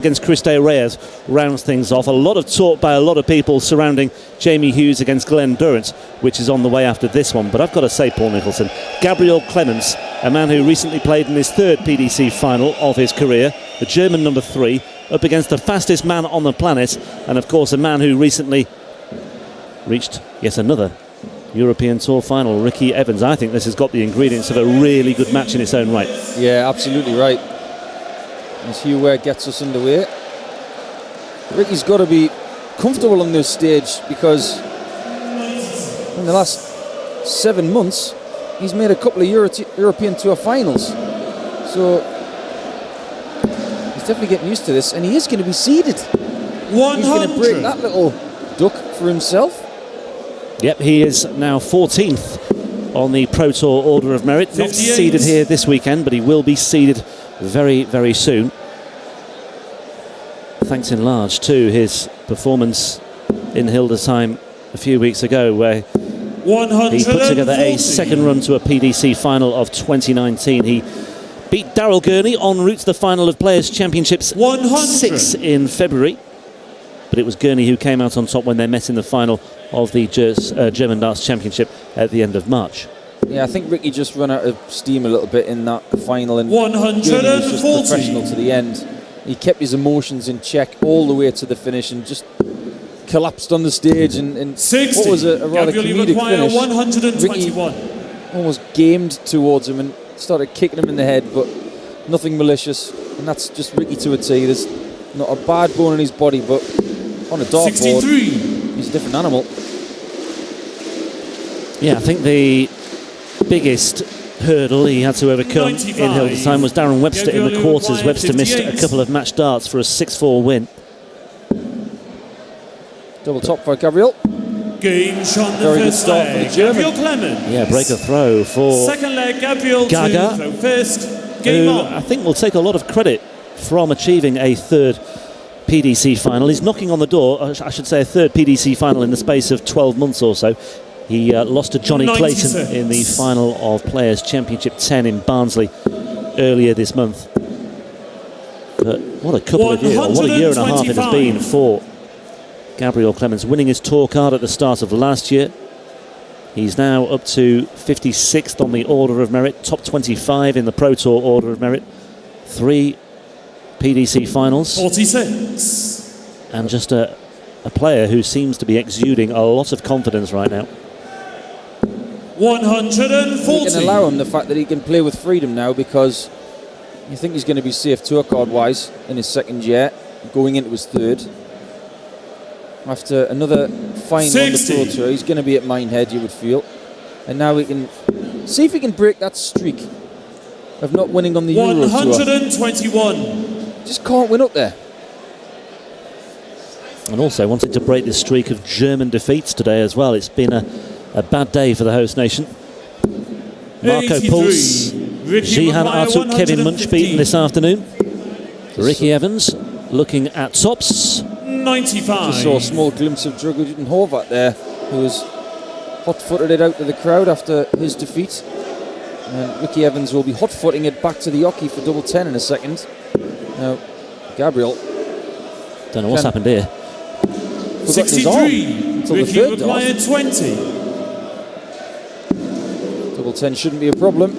against Cristo Reyes rounds things off. A lot of talk by a lot of people surrounding Jamie Hughes against Glenn Durrant, which is on the way after this one. But I've got to say, Paul Nicholson, Gabriel Clemens, a man who recently played in his third PDC final of his career, the German number 3, up against the fastest man on the planet, and of course a man who recently reached yet another European Tour final, Ricky Evans. I think this has got the ingredients of a really good match in its own right. Yeah, absolutely right. As Hugh gets us underway, Ricky's got to be comfortable on this stage, because in the last 7 months he's made a couple of European Tour finals, so he's definitely getting used to this, and he is going to be seeded. 100. He's going to break that little duck for himself. Yep, he is now 14th on the Pro Tour Order of Merit. 58. Not seeded here this weekend, but he will be seeded very, very soon. Thanks in large to his performance in Hildesheim a few weeks ago, where he put together a second run to a PDC final of 2019. He beat Daryl Gurney en route to the final of Players' Championships 6 in February. But it was Gurney who came out on top when they met in the final of the German Darts Championship at the end of March. Yeah, I think Ricky just ran out of steam a little bit in that final, and Gurney was just professional to the end. He kept his emotions in check all the way to the finish and just collapsed on the stage, and what was a rather comedic finish. 121. Ricky almost gamed towards him and started kicking him in the head, but nothing malicious, and that's just Ricky to a T. There's not a bad bone in his body, but on a dartboard, he's a different animal. Yeah, I think the biggest hurdle he had to overcome in Hildesheim was Darren Webster in the quarters. Webster missed a couple of match darts for a 6-4 win. Double top for Gabriel. Game shot. Very good start for the German. Yeah, break a throw for second leg, Gabriel Gaga, throw first. Game who on. I think will take a lot of credit from achieving a third PDC final. He's knocking on the door, I should say a third PDC final in the space of 12 months or so. He lost to Johnny 96. Clayton in the final of Players' Championship 10 in Barnsley earlier this month. But what a couple of years, or what a year and a half it has been for Gabriel Clemens, winning his tour card at the start of last year. He's now up to 56th on the Order of Merit, top 25 in the Pro Tour Order of Merit, 3 PDC finals. 46. And just a player who seems to be exuding a lot of confidence right now. 140. You can allow him the fact that he can play with freedom now, because you think he's going to be safe tour card wise in his second year, going into his third. After another final on the Pro Tour, he's going to be at Minehead, you would feel. And now we can see if he can break that streak of not winning on the Euro Tour. 121. Just can't win up there. And also wanted to break this streak of German defeats today as well. It's been a bad day for the host nation. Marco Puls, Jihan Artuk, Kevin Munch beaten this afternoon. Ricky Evans looking at tops. 95. Just saw a small glimpse of Dragutin Horvat there, who was hot-footed it out to the crowd after his defeat. And Ricky Evans will be hot-footing it back to the hockey for double 10 in a second. Now, Gabriel. Don't know what's happened here. 63. Ricky required 20. Double 10 shouldn't be a problem.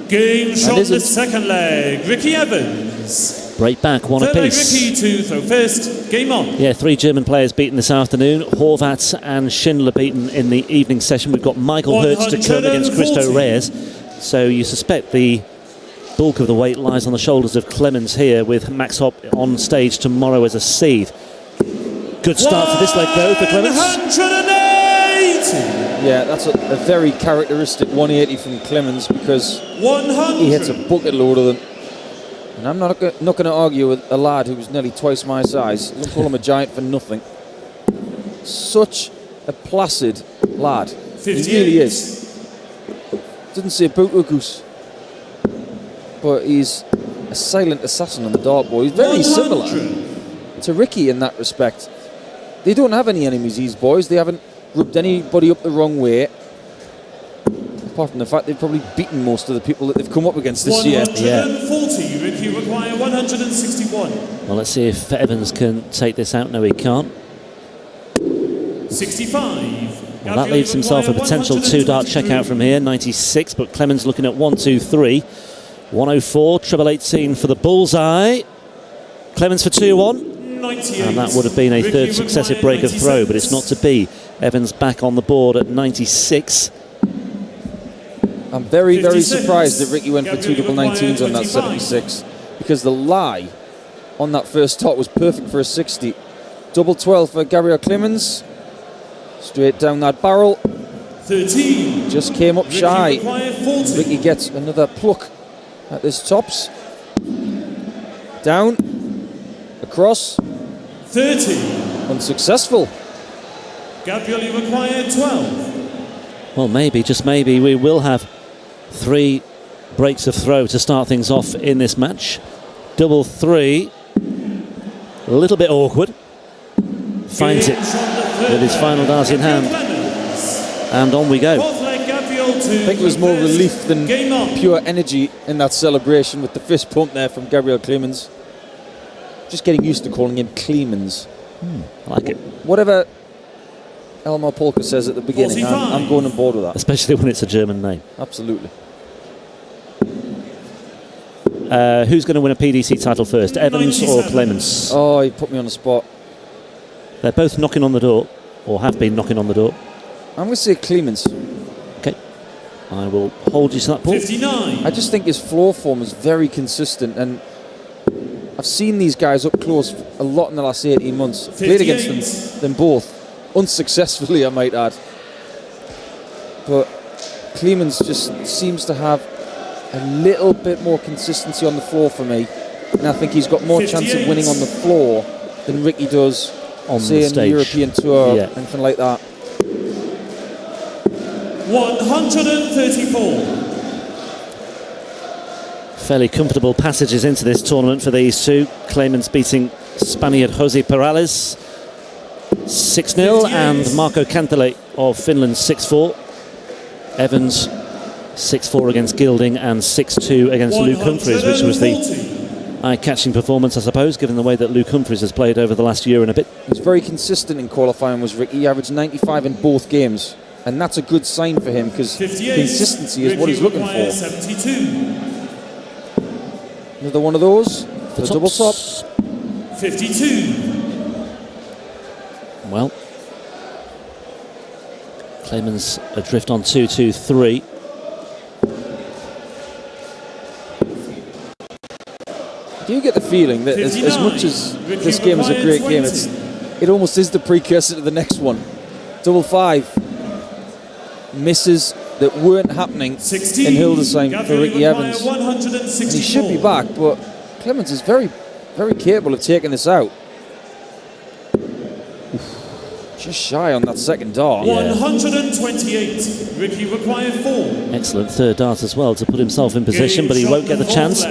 Game shot the second leg. Ricky Evans. Break back, one apiece. Ricky to throw first. Game on. Yeah, 3 German players beaten this afternoon. Horvat and Schindler beaten in the evening session. We've got Michael Hertz to come against Cristo Reyes. So you suspect the bulk of the weight lies on the shoulders of Clemens here, with Max Hopp on stage tomorrow as a seed. Good start to this leg though for Clemens. 180. Yeah, that's a very characteristic 180 from Clemens, because he hits a bucket load of them. And I'm not going to argue with a lad who's nearly twice my size. I don't call him a giant for nothing. Such a placid lad. 58. He really is. Didn't say boot or goose. But he's a silent assassin on the dartboard. He's very 100. Similar to Ricky in that respect. They don't have any enemies, these boys. They haven't rubbed anybody up the wrong way. Apart from the fact they've probably beaten most of the people that they've come up against this year. 140, Ricky require 161. Well, let's see if Evans can take this out. No, he can't. 65. Well, that leaves himself a potential 2-dart checkout from here, 96, but Clemens looking at 1, 2, 3. 104, treble 18 for the bullseye. Clemens for 2-1. And that would have been a third successive break of throw, but it's not to be. Evans back on the board at 96. I'm very, very surprised that Ricky went for 2 double 19s on that 76, because the lie on that first tot was perfect for a 60. Double 12 for Gabriel Clemens. Straight down that barrel. 13. Just came up shy. Ricky Ricky gets another pluck at this tops. Down. Across. 30. Unsuccessful. Gabriel, you require 12. Well, maybe, just maybe, we will have 3 breaks of throw to start things off in this match. Double 3. A little bit awkward. Finds it with his final dart in hand. And on we go. I think it was more relief than pure energy in that celebration with the fist pump there from Gabriel Clemens. Just getting used to calling him Clemens. I like it. Whatever Elmar Polka says at the beginning, I'm going on board with that. Especially when it's a German name. Absolutely. Who's going to win a PDC title first, Evans or Clemens? Oh, he put me on the spot. They're both knocking on the door, or have been knocking on the door. I'm going to say Clemens. Okay. I will hold you to that, Paul. 59. I just think his floor form is very consistent, and I've seen these guys up close a lot in the last 18 months. Played against them both. Unsuccessfully, I might add. But Clemens just seems to have a little bit more consistency on the floor for me. And I think he's got more chance of winning on the floor than Ricky does, on say, the in stage. the European Tour, Yeah. anything like that. 134. Fairly comfortable passages into this tournament for these two. Clemens beating Spaniard Jose Perales 6-0 and Marco Cantele of Finland 6-4. Evans 6-4 against Gilding and 6-2 against Luke Humphries, which was the eye-catching performance, I suppose, given the way that Luke Humphries has played over the last year and a bit. He's very consistent in qualifying, was Ricky. He averaged 95 in both games, and that's a good sign for him, because consistency is what he's looking for. 72. Another one of those for the double top. 52. Well, Clemens adrift on 2-2-3. Do you get the feeling that as much as this game is a great game, it almost is the precursor to the next one? Double 5. Misses that weren't happening in Hildesheim for Ricky Evans. And he should be back, but Clemens is very, very capable of taking this out. Just shy on that second dart. 128. Ricky require 4. Excellent third dart as well to put himself in position, but he won't get the chance.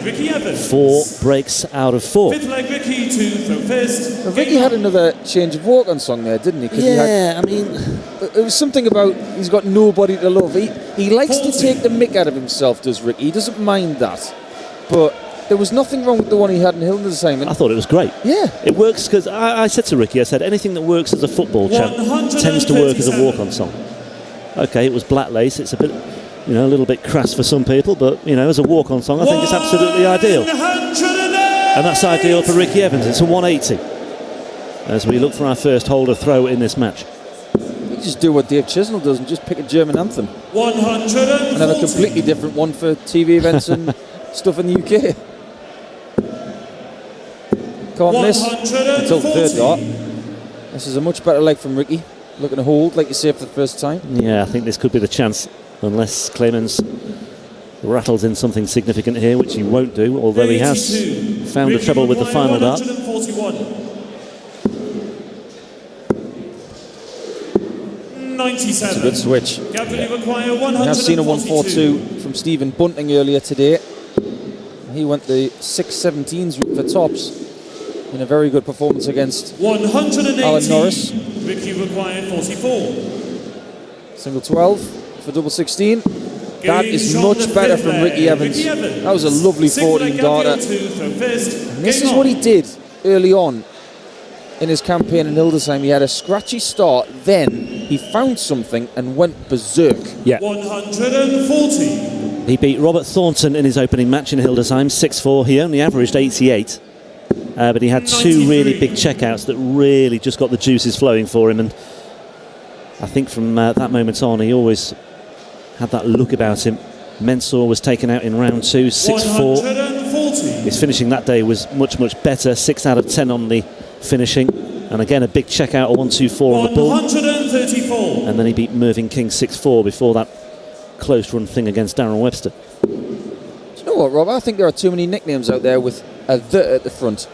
Ricky Evans. 4 breaks out of 4. Fifth leg Ricky to throw first. Well, Ricky had another change of walk on song there, didn't he? 'Cause Yeah, I mean, it was something about he's got nobody to love. He likes to take the mick out of himself, does Ricky? He doesn't mind that. But there was nothing wrong with the one he had in Hildesheim. I thought it was great. Yeah. It works because I said to Ricky, I said, anything that works as a football chant tends to work as a walk-on song. Okay, it was Black Lace. It's a bit, a little bit crass for some people, but, as a walk-on song, I think it's absolutely ideal. And that's ideal for Ricky Evans. It's a 180. As we look for our first holder throw in this match. You just do what Dave Chisnell does and just pick a German anthem. 140. And have a completely different one for TV events and stuff in the UK. Can't miss until the third dart. This is a much better leg from Ricky. Looking to hold, like you say, for the first time. Yeah, I think this could be the chance, unless Clemens rattles in something significant here, which he won't do, although he has found the trouble with the final dart. 97. It's a good switch. We have seen a 142 from Stephen Bunting earlier today. He went the 6.17s route for tops in a very good performance against 180. Alan Norris. Ricky required 44. Single 12 for double 16. That is much better from Ricky Evans. That was a lovely 14 darter. And this is what he did early on in his campaign in Hildesheim. He had a scratchy start, then he found something and went berserk. Yeah. 140. He beat Robert Thornton in his opening match in Hildesheim, 6-4. He only averaged 88, but he had 2 really big checkouts that really just got the juices flowing for him. And I think from that moment on, he always had that look about him. Mensah was taken out in round 2, 6-4. 140. His finishing that day was much, much better, 6 out of 10 on the finishing. And again, a big checkout, a 1-2-4 on the bull. 134. And then he beat Mervyn King 6-4 before that close run thing against Darren Webster. Do you know what, Rob? I think there are too many nicknames out there with a "the" at the front.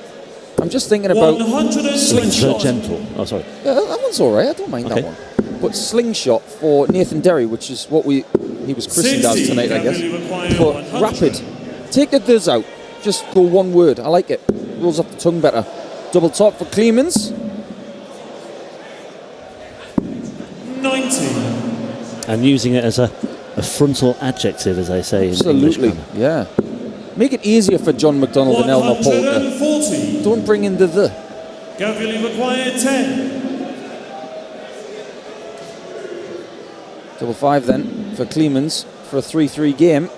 I'm just thinking about Slingshot. Gentle. Oh, sorry. Yeah, that one's all right. I don't mind that one. But Slingshot for Nathan Derry, which is what he was christened as tonight, I guess. But Rapid. Take the "the's" out. Just go one word. I like it. Rolls off the tongue better. Double top for Clemens. 90. And using it as a frontal adjective, as they say in English grammar. Yeah. Make it easier for John McDonald and Elmer Polter. 140. Don't bring in the. Gabriel required 10. Double 5 then for Clemens for a 3-3 game.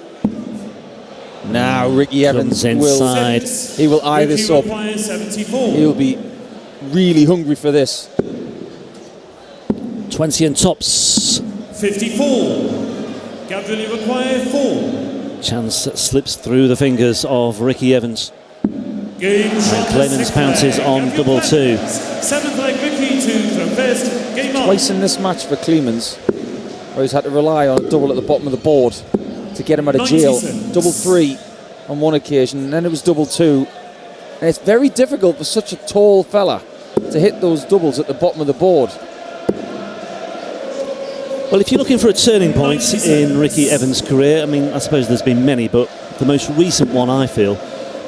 Now Ricky Evans inside. He will eye this up. 74. He'll be really hungry for this. 20 and tops. 54. Gabriel required 4. Chance that slips through the fingers of Ricky Evans. Game shot. Clemens pounces on double 2. 7th leg Ricky to throw first. Game on. Twice in this match for Clemens, where he's had to rely on a double at the bottom of the board to get him out of jail. 97. Double 3 on one occasion, and then it was double 2. And it's very difficult for such a tall fella to hit those doubles at the bottom of the board. Well, if you're looking for a turning point in Ricky Evans' career, I mean, I suppose there's been many, but the most recent one, I feel,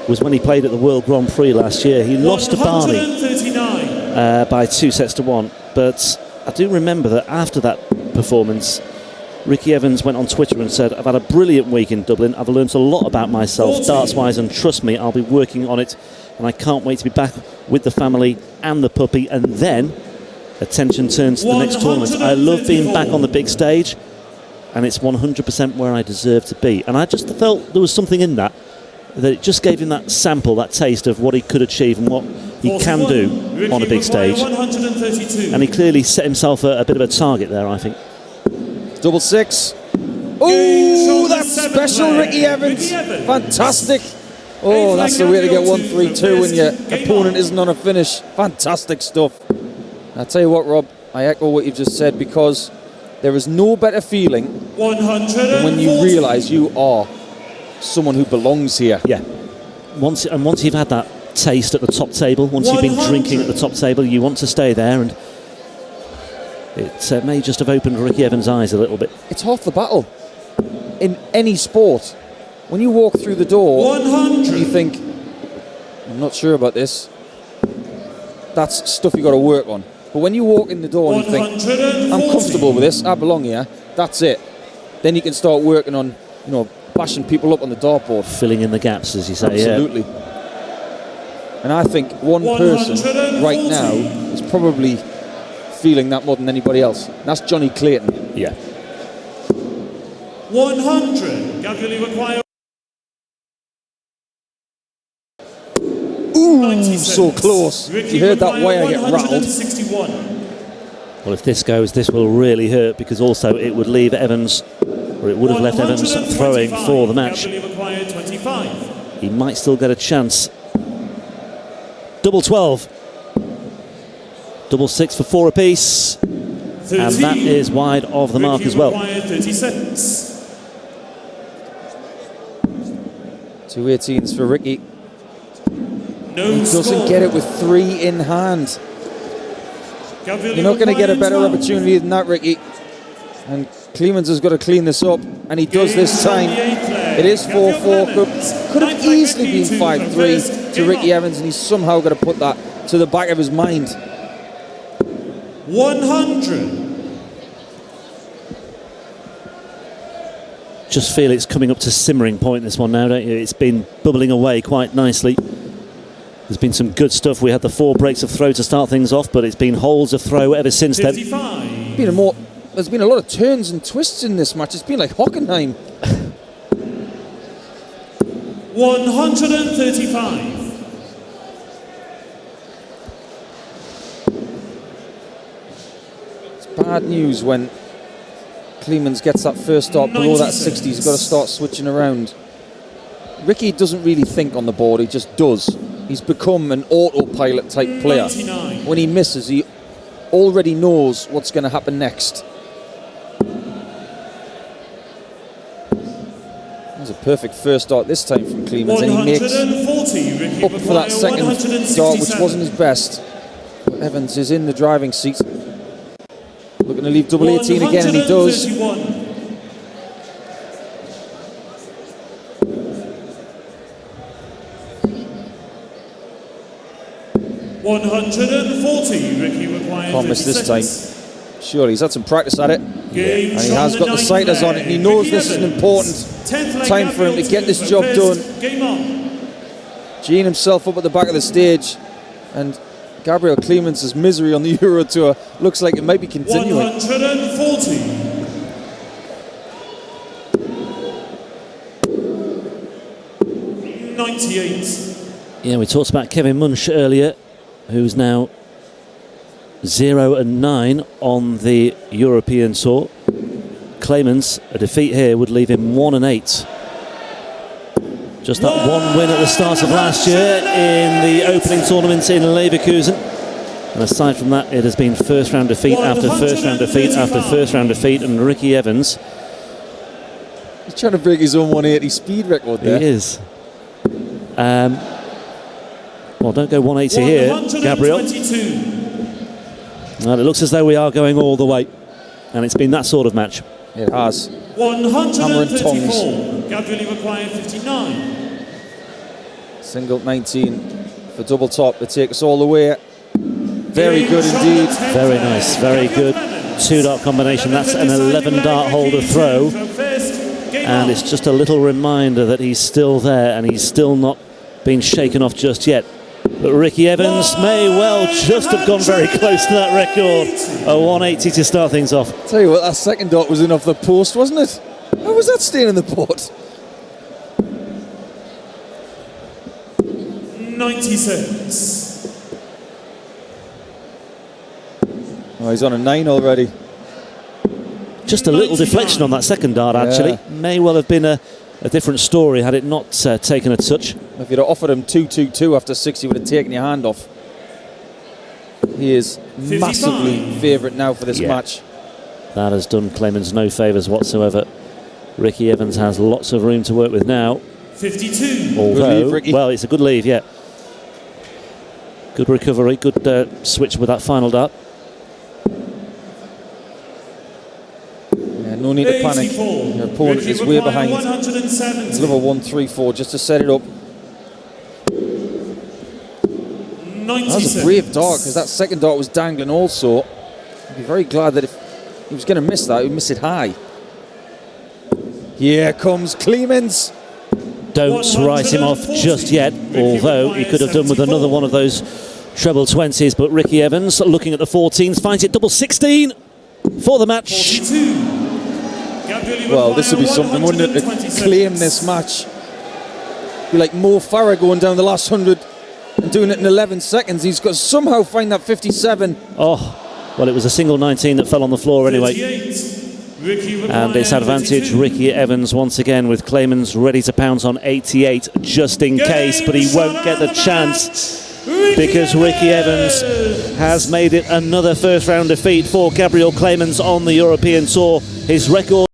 was when he played at the World Grand Prix last year. He lost to Barney 139. by 2-1, but I do remember that after that performance, Ricky Evans went on Twitter and said, "I've had a brilliant week in Dublin. I've learnt a lot about myself, darts-wise, and trust me, I'll be working on it, and I can't wait to be back with the family and the puppy." And then attention turns to the next tournament. I love being back on the big stage, and it's 100% where I deserve to be. And I just felt there was something in that it just gave him that sample, that taste of what he could achieve and what he can do on a big stage. 132. And he clearly set himself a bit of a target there, I think. Double 6. Oh, that's special, Ricky Evans. Fantastic. Oh, that's the way to get 1-3-2 when your opponent isn't on a finish. Fantastic stuff. I tell you what, Rob, I echo what you've just said, because there is no better feeling than when you realise you are someone who belongs here. Yeah. Once you've had that taste at the top table, once you've been drinking at the top table, you want to stay there, and it may just have opened Ricky Evans' eyes a little bit. It's half the battle in any sport. When you walk through the door 100. and you think, I'm not sure about this, that's stuff you got to work on. But when you walk in the door and you think, I'm comfortable with this, I belong here, that's it. Then you can start working on, bashing people up on the dartboard. Filling in the gaps, as you say. Absolutely. Yeah. And I think one person right now is probably feeling that more than anybody else. And that's Johnny Clayton. Yeah. 100. Gabriel required. Ooh, so close. You heard that wire get rattled. 161. Well, if this goes, this will really hurt, because also it would leave Evans, or it would have left Evans throwing for the match. Gabriel required 25. He might still get a chance. Double 12. Double 6 for 4 apiece. 13. And that is wide of the mark as well. 36. 2 18s for Ricky. No He doesn't score. get it with 3 in hand. Gabriel You're not going to get a better 12. opportunity than that, Ricky. And Clemens has got to clean this up, and he does this time. It is 4-4. Could have easily been 5-3 to Ricky Evans, and he's somehow got to put that to the back of his mind. 100. just feel it's coming up to simmering point, this one now, don't you? It's been bubbling away quite nicely. There's been some good stuff. We had the 4 breaks of throw to start things off, but it's been holes of throw ever since then. There's been a lot of turns and twists in this match. It's been like Hockenheim. 135. It's bad news when Clemens gets that first start below that 60. He's got to start switching around. Ricky doesn't really think on the board, he just does. He's become an autopilot type player. 99. When he misses, he already knows what's going to happen next. That was a perfect first start this time from Clemens, and he makes up for that second start, which wasn't his best. Evans is in the driving seat. Looking to leave double 18 again, and he does. 140. Ricky requires. Can't miss this time. Surely he's had some practice at it, and he has got the sighters on it, and he knows this is an important time for him to get this job done. Geeing himself up at the back of the stage, and Gabriel Clemens' misery on the Euro Tour looks like it might be continuing. 140. Yeah, we talked about Kevin Munch earlier, who's now 0-9 on the European Tour. Clemens, a defeat here would leave him 1-8. Just that one win at the start of last year in the opening tournament in Leverkusen. And aside from that, it has been first round defeat after first round defeat after first round defeat. And Ricky Evans, he's trying to break his own 180 speed record there. He is. Well, don't go 180 here, Gabriel. Well, it looks as though we are going all the way. And it's been that sort of match. It has. 134. Gabriel required 59. Single 19 for double top to take us all the way. Very good indeed. Very nice, very good. 2-dart combination. That's an 11-dart holder throw. And it's just a little reminder that he's still there and he's still not been shaken off just yet. But Ricky Evans may well just have gone very close to that record. A 180 to start things off. Tell you what, that second dart was in off the post, wasn't it? How was that staying in the pot? 96. Oh, he's on a 9 already. Just a little deflection on that second dart, actually. Yeah. May well have been a different story had it not taken a touch. If you'd have offered him 2-2-2 after 6, he would have taken your hand off. He is 55. Massively favourite now for this match. That has done Clemens no favours whatsoever. Ricky Evans has lots of room to work with now. 52. Although, leave, well, it's a good leave, yeah. Good recovery, good switch with that final dart. Yeah, no need to panic. Your opponent is way behind. It's level 1-3-4 just to set it up. That was a brave dart because that second dart was dangling also. I'd be very glad that if he was going to miss that, he would miss it high. Here comes Clemens. Don't write him off just yet, although he could have done with another one of those treble 20s. But Ricky Evans, looking at the 14s, finds it double 16 for the match. 42. Well, this would be something, wouldn't it, to claim this match? Be like Mo Farah going down the last 100 and doing it in 11 seconds. He's got to somehow find that 57. Oh, well, it was a single 19 that fell on the floor anyway. And it's advantage Ricky Evans once again, with Clemens ready to pounce on 88 just in case, but he won't get the chance because Ricky Evans has made it another first round defeat for Gabriel Clemens on the European Tour. His record